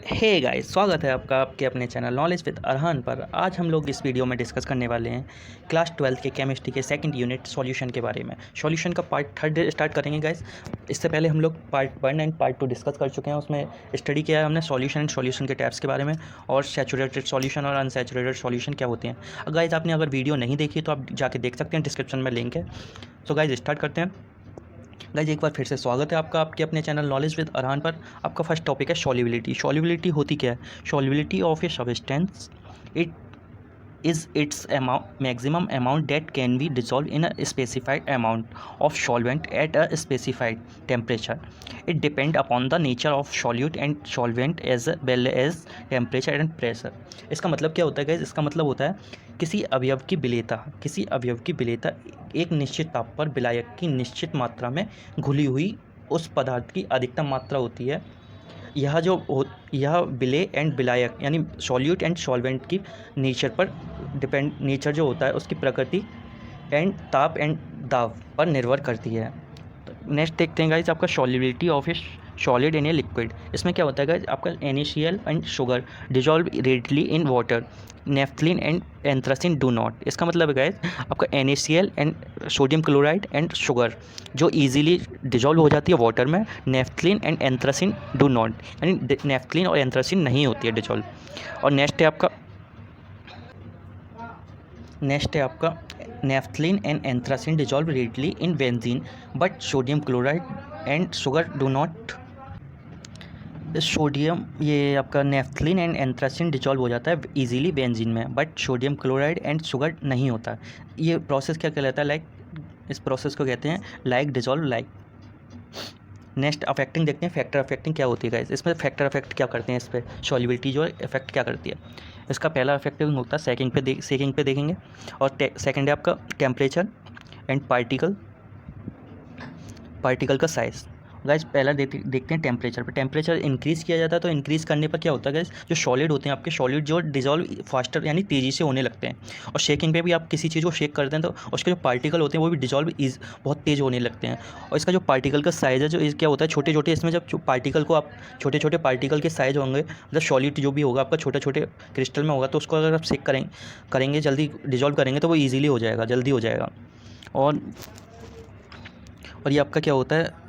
Hey guys, स्वागत है आपका आपके अपने चैनल नॉलेज विद अरहान पर। आज हम लोग इस वीडियो में डिस्कस करने वाले हैं क्लास 12 के केमिस्ट्री के सेकंड यूनिट सॉल्यूशन के बारे में। सॉल्यूशन का पार्ट 3 स्टार्ट करेंगे गाइस। इससे पहले हम लोग पार्ट 1 एंड पार्ट 2 डिस्कस कर चुके हैं। उसमें स्टडी किया है हमने सॉल्यूशन एंड सॉल्यूशन के टाइप्स के बारे में और सैचुरेटेड सॉल्यूशन और अनसैचुरेटेड सॉल्यूशन क्या होते हैं। गाइस आपने अगर वीडियो नहीं देखी तो आप जाके देख सकते हैं, डिस्क्रिप्शन में लिंक है। सो गाइस स्टार्ट करते हैं। गाइज एक बार फिर से स्वागत है आपका आपके अपने चैनल नॉलेज विद अरहान पर। आपका फर्स्ट टॉपिक है सॉल्युबिलिटी। सॉल्युबिलिटी होती क्या है? Solubility of a substance it is its maximum amount that can be dissolve in a specified amount of solvent at a specified temperature. It depend upon the nature of solute and solvent as well as temperature and pressure. इसका मतलब क्या होता है guys? इसका मतलब होता है किसी अवयव की विलेयता एक निश्चित ताप पर विलायक की निश्चित मात्रा में घुली हुई उस पदार्थ की अधिकतम मात्रा होती है। यह विलेय एंड विलायक यानी सॉल्यूट एंड सॉल्वेंट की नेचर पर डिपेंड, नेचर जो होता है उसकी प्रकृति एंड ताप एंड दाब पर निर्भर करती है। नेक्स्ट देखते हैं गाइज आपका solubility of a solid in a liquid. इसमें क्या होता है गाइज? आपका NaCl and sugar dissolve readily in water, naphthalene and anthracene do not. इसका मतलब है गाइज आपका NaCl and sodium chloride and sugar जो इजीली डिजॉल्व हो जाती है वाटर में, naphthalene and anthracene do not, यानी नेफ्थलीन और एंथ्रासिन नहीं होती है डिजॉल्व। और नेक्स्ट है आपका naphthalene and anthracene dissolve readily in benzene but sodium chloride and sugar do not. Sodium ये आपका नेफ्थलीन एंड एंथ्रासिन डिजॉल्व हो जाता है इजीली बेंजीन में, but sodium chloride and sugar नहीं होता। ये प्रोसेस क्या कहलाता है? इस प्रोसेस को कहते हैं like dissolve like. Next affecting देखते हैं। फैक्टर अफेक्टिंग क्या होती है गाइस? इसमें फैक्टर अफेक्ट क्या करते हैं? इस पर सॉल्युबिलिटी जो इफेक्ट क्या करती है? इसका पहला अफेक्टिव होता है सेकंड पे देखेंगे। और सेकंड है आपका टेम्परेचर एंड पार्टिकल का साइज़। गाइस पहला देखते हैं टेम्परेचर पे। टेम्परेचर इंक्रीज़ किया जाता है तो इंक्रीज़ करने पर क्या होता है गाइस? जो सॉलिड होते हैं आपके सॉलिड जो डिजॉल्व फास्टर यानी तेज़ी से होने लगते हैं। और शेकिंग पे भी आप किसी चीज़ को शेक करते हैं तो उसके जो पार्टिकल होते हैं वो भी डिजॉल्व बहुत तेज़ होने लगते हैं। और इसका जो पार्टिकल का साइज़ है, जो क्या होता है छोटे छोटे, इसमें जब पार्टिकल को आप छोटे छोटे पार्टिकल के साइज़ होंगे, मतलब सॉलिड जो भी होगा आपका छोटे छोटे क्रिस्टल में होगा, तो उसको अगर आप शेक करेंगे जल्दी डिजॉल्व करेंगे तो वो ईजिली हो जाएगा, जल्दी हो जाएगा। और ये आपका क्या होता है?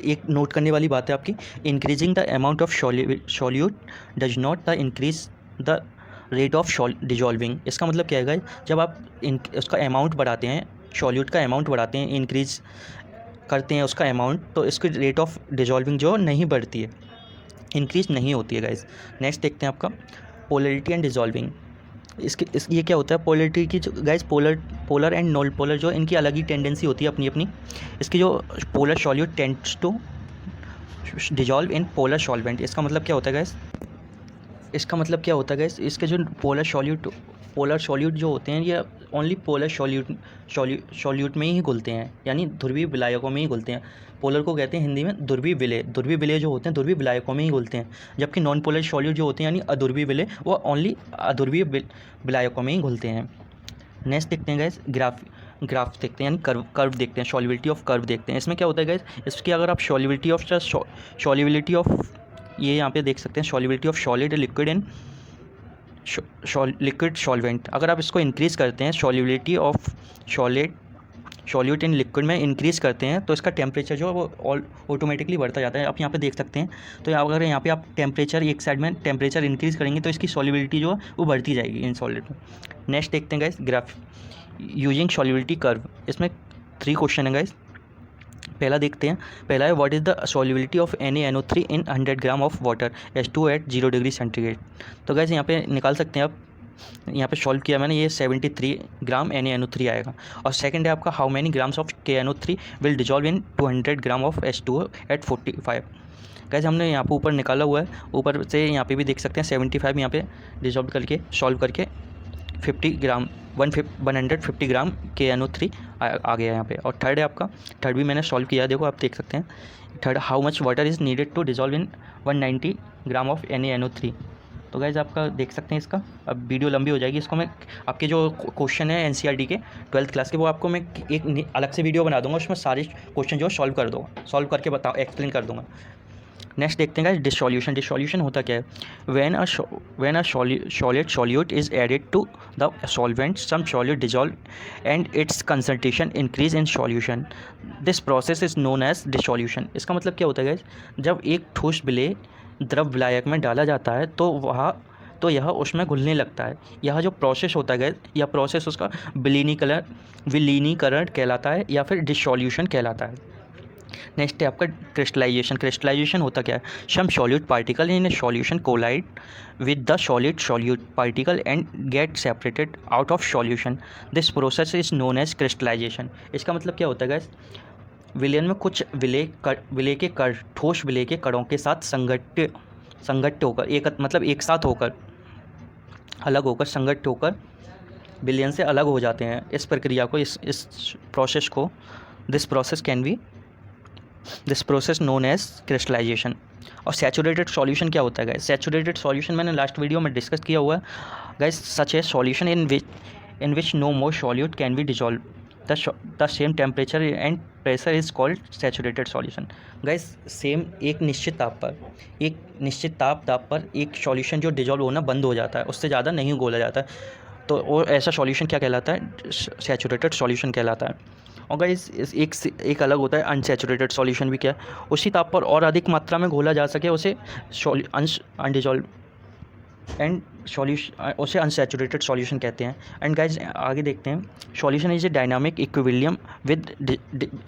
एक नोट करने वाली बात है आपकी, increasing the amount of solute does not the increase the rate of dissolving. इसका मतलब क्या है? जब आप उसका अमाउंट बढ़ाते हैं, सॉल्यूट का अमाउंट बढ़ाते हैं, इंक्रीज करते हैं उसका अमाउंट, तो इसकी रेट ऑफ डिजॉल्विंग जो नहीं बढ़ती है, इंक्रीज नहीं होती है गाइस। नेक्स्ट देखते हैं आपका पोलरिटी एंड डिजॉल्विंग। ये क्या होता है? पोलरिटी की जो guys polar and non polar जो इनकी अलग ही टेंडेंसी होती है अपनी अपनी। इसकी जो polar solute tends to dissolve in polar solvent. इसका मतलब क्या होता है गाइस? इसके जो पोलर सॉल्यूट जो होते हैं ये ओनली पोलर सॉल्यूट में ही घुलते हैं, यानी ध्रुवीय विलायकों में ही घुलते हैं। पोलर को कहते हैं हिंदी में ध्रुवीय विलेय जो होते हैं ध्रुवीय विलायकों में ही घुलते हैं। जबकि नॉन पोलर सॉल्यूट जो होते हैं यानी अध्रुवीय विलेय, वो ओनली अध्रुवीय विलायकों में ही घुलते हैं। नेक्स्ट देखते हैं गाइस ग्राफ देखते हैं, यानी कर्व देखते हैं, सॉल्युबिलिटी ऑफ कर्व देखते हैं। इसमें क्या होता है गाइस? इसकी अगर आप सॉल्युबिलिटी ऑफ ये यहाँ पे देख सकते हैं, solubility of solid liquid and liquid solvent. अगर आप इसको इंक्रीज़ करते हैं, solubility of solute in liquid में इंक्रीज़ करते हैं, तो इसका टेम्परेचर जो है वो ऑटोमेटिकली बढ़ता जाता है। आप यहाँ पे देख सकते हैं। तो अगर यहाँ पे आप टेम्परेचर एक साइड में टेम्परेचर इंक्रीज़ करेंगे तो इसकी सॉल्युबिलिटी जो है वो बढ़ती जाएगी इन सॉलिड में। नेक्स्ट देखते हैं guys graph using solubility curve. इसमें 3 क्वेश्चन है गाइस। पहला देखते हैं। पहला है what is the solubility of NaNO3 in 100 gram of water H2 at 0 degree centigrade. तो गाइस यहाँ पे निकाल सकते हैं आप, यहाँ पे सॉल्व किया मैंने, ये 73 ग्राम NaNO3 आएगा। और सेकंड है आपका how many grams of KNO3 will dissolve in 200 gram of H2O at 45। Guys हमने यहाँ पे ऊपर निकाला हुआ है, ऊपर से यहाँ पे भी देख सकते हैं 75 यहाँ पे डिजॉल्व करके सॉल्व करके 150 ग्राम KNO3 आ गया यहाँ पे। और थर्ड है आपका, थर्ड भी मैंने सॉल्व किया, देखो आप देख सकते हैं। Third how much water is needed to dissolve in 190 gram of NaNO3। तो गाइज आपका देख सकते हैं इसका। अब वीडियो लंबी हो जाएगी, इसको मैं आपके जो क्वेश्चन है NCERT के 12th क्लास के, वो आपको मैं एक अलग से वीडियो बना दूंगा, उसमें सारे क्वेश्चन जो सॉल्व करके एक्सप्लेन कर दूंगा। नेक्स्ट देखते हैं गाइस डिसॉल्यूशन। डिसॉल्यूशन होता क्या है? When a solid solute is added to the solvent, some solute dissolve and its concentration increase in solution, this process is known as dissolution. इसका मतलब क्या होता है गाइस? जब एक ठोस विलेय द्रव विलायक में डाला जाता है तो यह उसमें घुलने लगता है। यह जो प्रोसेस होता है गाइस, यह प्रोसेस उसका विलीनीकरण कहलाता है या फिर डिसॉल्यूशन कहलाता है। नेक्स्ट है आपका क्रिस्टलाइजेशन। क्रिस्टलाइजेशन होता क्या है? Some solute particle in a solution collide with the solid solute particle and get separated out of solution, this process is known as crystallisation. इसका मतलब क्या होता है गाइस? विलयन में कुछ विलय के कण ठोस विलय के कणों के साथ संगठित होकर एक साथ होकर अलग होकर संगठित होकर विलयन से अलग हो जाते हैं। इस प्रक्रिया को इस प्रोसेस को this process known as crystallisation. और सैचुरेटेड सॉल्यूशन क्या होता है गाइस? सैचुरेटेड सॉल्यूशन मैंने लास्ट वीडियो में डिस्कस किया हुआ है guys. Such a solution in which no more solute can be dissolve the same temperature and pressure is called saturated solution. Guys same एक निश्चित ताप पर एक सॉल्यूशन जो डिजॉल्व होना बंद हो जाता है, उससे ज़्यादा नहीं घोला जाता है, तो वो ऐसा सॉल्यूशन क्या कहलाता है? सैचुरेटेड सॉल्यूशन कहलाता है। और गाइस एक अलग होता है अनसैचुरेटेड सॉल्यूशन भी। क्या? उसी ताप पर और अधिक मात्रा में घोला जा सके उसे अनडिजॉल्व एंड सॉल्यूशन, उसे अनसैचुरेटेड सॉल्यूशन कहते हैं। एंड गाइस आगे देखते हैं, solution is a dynamic equilibrium with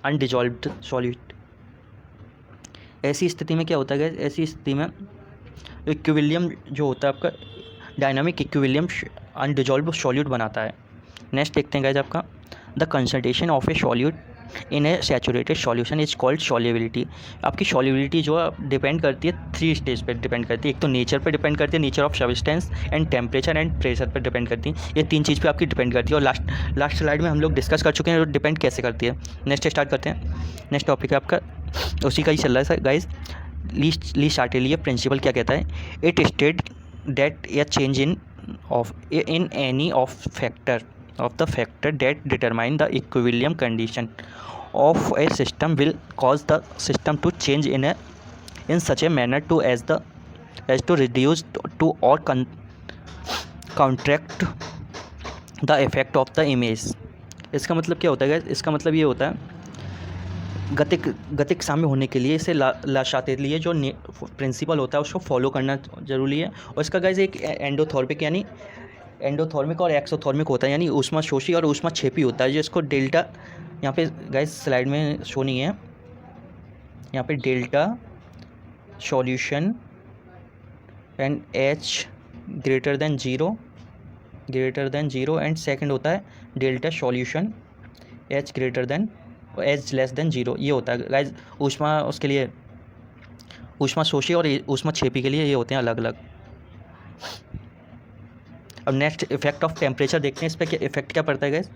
undissolved solute. ऐसी स्थिति में क्या होता है गाइस? ऐसी स्थिति में इक्विलिब्रियम जो होता है आपका डायनामिक इक्विलिब्रियम अनडिजॉल्व्ड सॉल्यूट बनाता है। नेक्स्ट देखते हैं गाइस आपका the concentration of A solute in A saturated solution is called solubility. आपकी सॉल्युबिलिटी जो डिपेंड करती है 3 स्टेज पर डिपेंड करती है। एक तो नेचर पर डिपेंड करती है, nature of substance, and temperature and pressure पर डिपेंड करती है। ये 3 चीज़ पे आपकी डिपेंड करती है। और लास्ट स्लाइड में हम लोग डिस्कस कर चुके हैं डिपेंड कैसे करती है। नेक्स्ट स्टार्ट करते हैं। नेक्स्ट टॉपिक है आपका उसी का ही चल रहा है गाइस। लीस्ट आर्टेलियर प्रिंसिपल क्या कहता है? It state that A change in any of the factor that determine the equilibrium condition of a system will cause the system to change in such a manner as to reduce to or counteract the effect of the image। इसका मतलब क्या होता है? इसका मतलब ये होता है गतिक साम्य होने के लिए इसे लाशातिलिये जो प्रिंसिपल होता है उसको फॉलो करना जरूरी है। और इसका गाइस एक एंडोथर्मिक और एक्सोथर्मिक होता है, यानी ऊष्मा शोषी और ऊष्मा छेपी होता है, जिसको डेल्टा यहाँ पे गाइस स्लाइड में शो नहीं है। यहाँ पे delta solution and H greater than zero and second होता है delta solution H less than zero. ये होता है गाइस ऊष्मा, उसके लिए ऊष्मा शोषी और ऊष्मा छेपी के लिए ये होते हैं अलग अलग। अब नेक्स्ट इफेक्ट ऑफ टेम्परेचर देखते हैं, इस पर क्या इफेक्ट क्या पड़ता है गाइस।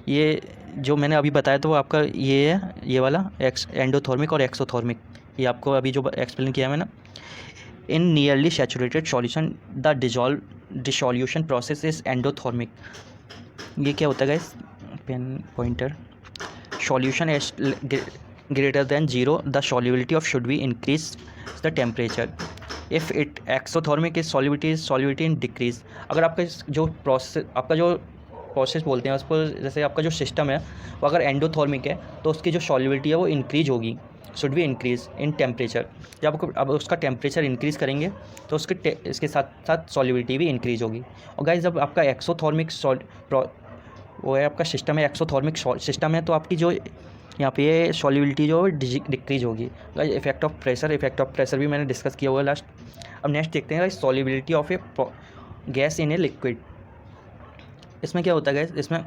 ये जो मैंने अभी बताया तो वो आपका ये है, ये वाला एंडोथर्मिक और एक्सोथर्मिक, ये आपको अभी जो एक्सप्लेन किया मैंने। In nearly saturated solution the dissolution process is endothermic. ये क्या होता है guys? Pen pointer. Solution as greater than zero the solubility of should be increase the temperature. If it exothermic is solubility in decrease. अगर आपका जो process बोलते हैं उसको, जैसे आपका जो सिस्टम है वो अगर एंडोथर्मिक है तो उसकी जो सॉल्युबिलिटी है वो इंक्रीज होगी, should be increase in temperature. जब अब उसका टेम्परेचर इंक्रीज़ करेंगे तो इसके साथ साथ सॉल्युबिलिटी भी इंक्रीज होगी। और गाइस जब आपका एक्सोथर्मिक वो है आपका सिस्टम है, एक्सोथर्मिक सिस्टम है, तो आपकी जो यहाँ पे ये सॉल्युबिलिटी जो डिक्रीज होगी। गाइस इफेक्ट ऑफ प्रेशर भी मैंने डिस्कस किया हुआ है लास्ट। अब नेक्स्ट देखते हैं guys solubility of a gas in a liquid. इसमें क्या होता है गाइस? इसमें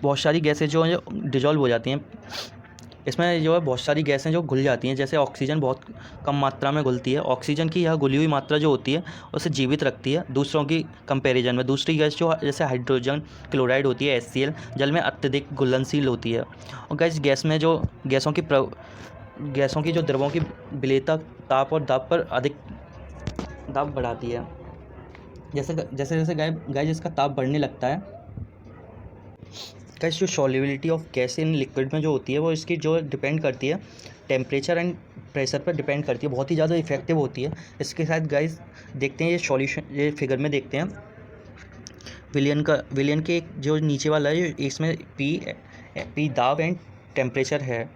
बहुत सारी गैसें जो डिजॉल्व हो जाती हैं। इसमें जो है बहुत सारी गैसें जो घुल जाती हैं, जैसे ऑक्सीजन बहुत कम मात्रा में घुलती है। ऑक्सीजन की यह घुली हुई मात्रा जो होती है उसे जीवित रखती है दूसरों की कंपैरिजन में। दूसरी गैस जो जैसे हाइड्रोजन क्लोराइड होती है HCl, जल में अत्यधिक घुलनशील होती है। और गैस में जो गैसों की जो द्रवों की विलेयता ताप और दाब पर अधिक दाब बढ़ाती है। जैसे गाइस इसका ताप बढ़ने लगता है, गाइस जो solubility of gas in liquid में जो होती है वो इसकी जो डिपेंड करती है टेम्परेचर एंड प्रेशर पर डिपेंड करती है, बहुत ही ज़्यादा इफेक्टिव होती है। इसके साथ गाइस देखते हैं ये सॉल्यूशन, ये फिगर में देखते हैं विलियन के जो नीचे वाला है, इसमें पी दाब एंड टेम्परेचर है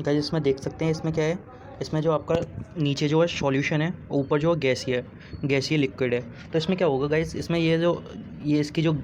गाइस। इसमें देख सकते हैं इसमें क्या है, इसमें जो आपका नीचे जो है सॉल्यूशन है, ऊपर जो गैसीय लिक्विड है। तो इसमें क्या होगा गाइस, इसमें ये इसकी जो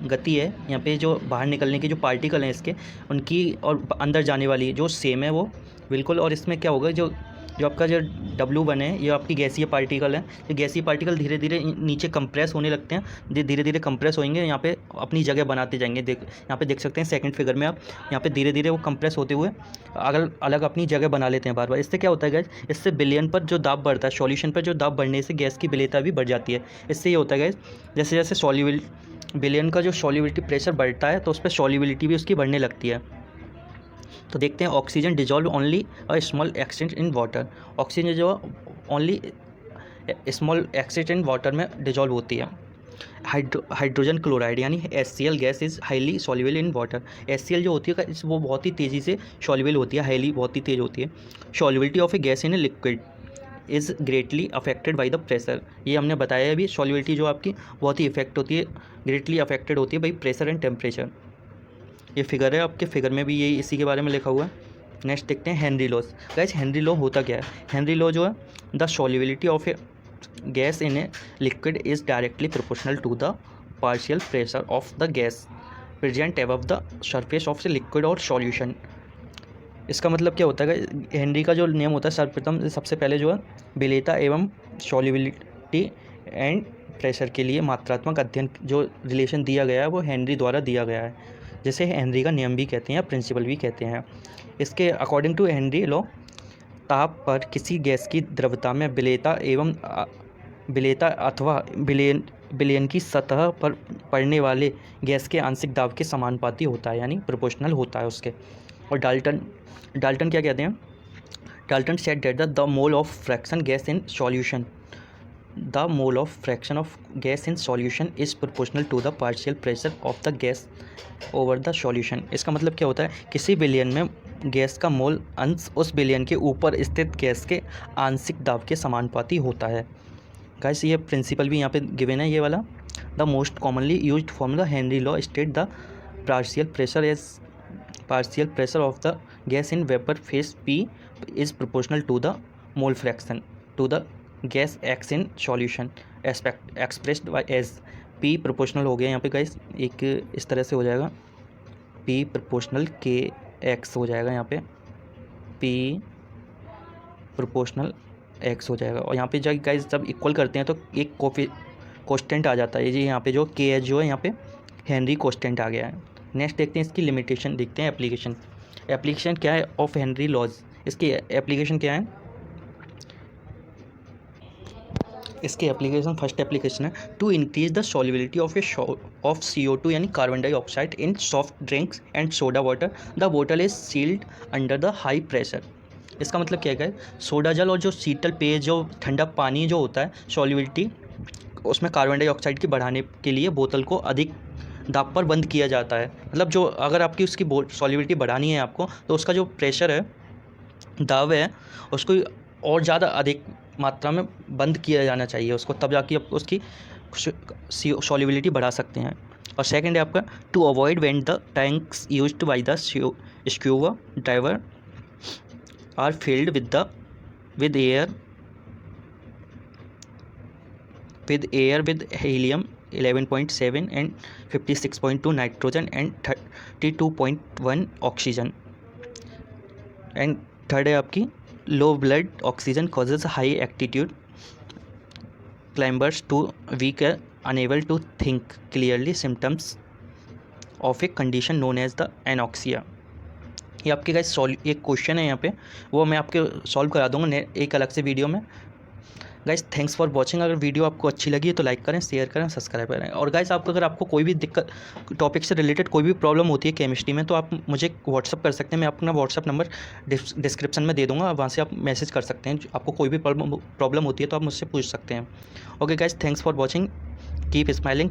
गति है, यहाँ पे जो बाहर निकलने के जो पार्टिकल हैं इसके, उनकी और अंदर जाने वाली जो सेम है वो बिल्कुल। और इसमें क्या होगा, जो आपका जो W1 है, ये आपकी गैसीय पार्टिकल है। ये गैसीय पार्टिकल धीरे धीरे नीचे कंप्रेस होने लगते हैं, धीरे धीरे कंप्रेस होंगे, यहाँ पे अपनी जगह बनाते जाएंगे। यहाँ पे देख सकते हैं सेकंड फिगर में आप, यहाँ पे धीरे धीरे वो कंप्रेस होते हुए अलग अपनी जगह बना लेते हैं बार बार। इससे क्या होता है गैस, इससे विलयन पर जो दाब बढ़ता है, सॉल्यूशन पर जो दाब बढ़ने से गैस की विलेयता भी बढ़ जाती है। इससे ये होता है गैस, जैसे जैसे विलयन का जो सॉल्युबिलिटी प्रेशर बढ़ता है तो उस पर सॉल्युबिलिटी भी उसकी बढ़ने लगती है। तो देखते हैं, oxygen dissolve only a small extent in water. Oxygen जो only small extent in water में डिजॉल्व होती है। हाइड्रोजन क्लोराइड यानी HCl gas is highly soluble in water. HCl जो होती है वो बहुत ही तेज़ी से सॉल्युबल होती है, हाईली बहुत ही तेज़ होती है। Solubility of a gas in a liquid is greatly affected by the pressure. ये हमने बताया है अभी, सॉल्युबिलिटी जो आपकी बहुत ही इफेक्ट होती है, ग्रेटली अफेक्टेड होती है बाई प्रेशर एंड टेम्परेचर। ये फिगर है आपके, फिगर में भी यही इसी के बारे में लिखा हुआ है। नेक्स्ट देखते हैं Henry laws. Guys Henry law होता क्या है, हेनरी लॉ जो है, the solubility of a gas in a liquid is directly proportional to the partial pressure of the gas present above the surface of a liquid और solution. इसका मतलब क्या होता है, हेनरी का जो नियम होता है, सर्वप्रथम सबसे पहले जो है विलेयता एवं सॉल्युबिलिटी एंड प्रेशर के लिए मात्रात्मक अध्ययन जो रिलेशन दिया गया है वो हेनरी द्वारा दिया गया है, जिसे हेनरी का नियम भी कहते हैं या प्रिंसिपल भी कहते हैं। इसके अकॉर्डिंग टू हेनरी लॉ, ताप पर किसी गैस की द्रव्यता में विलेयता अथवा विलयन की सतह पर पड़ने वाले गैस के आंशिक दाब के समानुपाती होता है, यानी प्रोपोर्शनल होता है उसके। और डाल्टन क्या कहते हैं, Dalton said that the mole of fraction gas in solution the mole of fraction of gas in solution is proportional to the partial pressure of the gas over the solution. इसका मतलब क्या होता है, किसी विलयन में गैस का मोल अंश उस विलयन के ऊपर स्थित गैस के आंशिक दाब के समानुपाती होता है। गाइस ये प्रिंसिपल भी यहाँ पे गिवन है, ये वाला। The most commonly used formula Henry law state the partial pressure of the gas in vapour phase P is proportional to the mole fraction to the gas X in solution expressed by as P proportional हो गया यहाँ पे guys, एक इस तरह से हो जाएगा, P प्रोपोर्शनल KX हो जाएगा यहाँ पे, P प्रोपोर्शनल X हो जाएगा। और यहाँ पे जब गाइस जब इक्वल करते हैं तो एक कोस्टेंट आ जाता है जी, यहाँ पे जो KH जो है यहाँ पे हेनरी कोस्टेंट आ गया है। नेक्स्ट देखते हैं इसकी लिमिटेशन, देखते हैं एप्लीकेशन क्या है ऑफ हेनरी लॉज। इसकी एप्लीकेशन क्या है, इसकी एप्लीकेशन, फर्स्ट एप्लीकेशन है to increase the solubility of CO2 यानी carbon dioxide in soft drinks and soda water the bottle is sealed under the high pressure. इसका मतलब क्या है, सोडा जल और जो शीतल पेय जो ठंडा पानी जो होता है, सॉल्युबिलिटी उसमें कार्बन डाइऑक्साइड की बढ़ाने के लिए बोतल को अधिक दाब पर बंद किया जाता है। मतलब जो अगर आपकी उसकी सॉल्युबिलिटी बढ़ानी है आपको, तो उसका जो प्रेशर है, दाब है, उसको और ज़्यादा अधिक मात्रा में बंद किया जाना चाहिए उसको, तब जाके आप उसकी सॉल्युबिलिटी बढ़ा सकते हैं। और सेकंड है आपका to avoid when the tanks used by the scuba diver are filled with air with helium 11.7 and 56.2 nitrogen and 32.1 oxygen. And third है आपकी low blood oxygen causes high altitude climbers to weak unable to think clearly symptoms of a condition known as the anoxia. ये आपके guys एक question है यहाँ पे, वो मैं आपके सॉल्व करा दूँगा एक अलग से वीडियो में। Guys thanks for watching. अगर वीडियो आपको अच्छी लगी है तो लाइक करें, शेयर करें, सब्सक्राइब करें। और गाइस अगर आपको कोई भी दिक्कत, टॉपिक से रिलेटेड कोई भी प्रॉब्लम होती है केमिस्ट्री में, तो आप मुझे व्हाट्सअप कर सकते हैं। मैं अपना व्हाट्सअप नंबर डिस्क्रिप्शन में दे दूँगा, वहाँ से आप मैसेज कर सकते हैं। आपको कोई भी प्रॉब्लम होती है तो आप मुझसे पूछ सकते हैं। Okay guys, thanks for watching, keep smiling.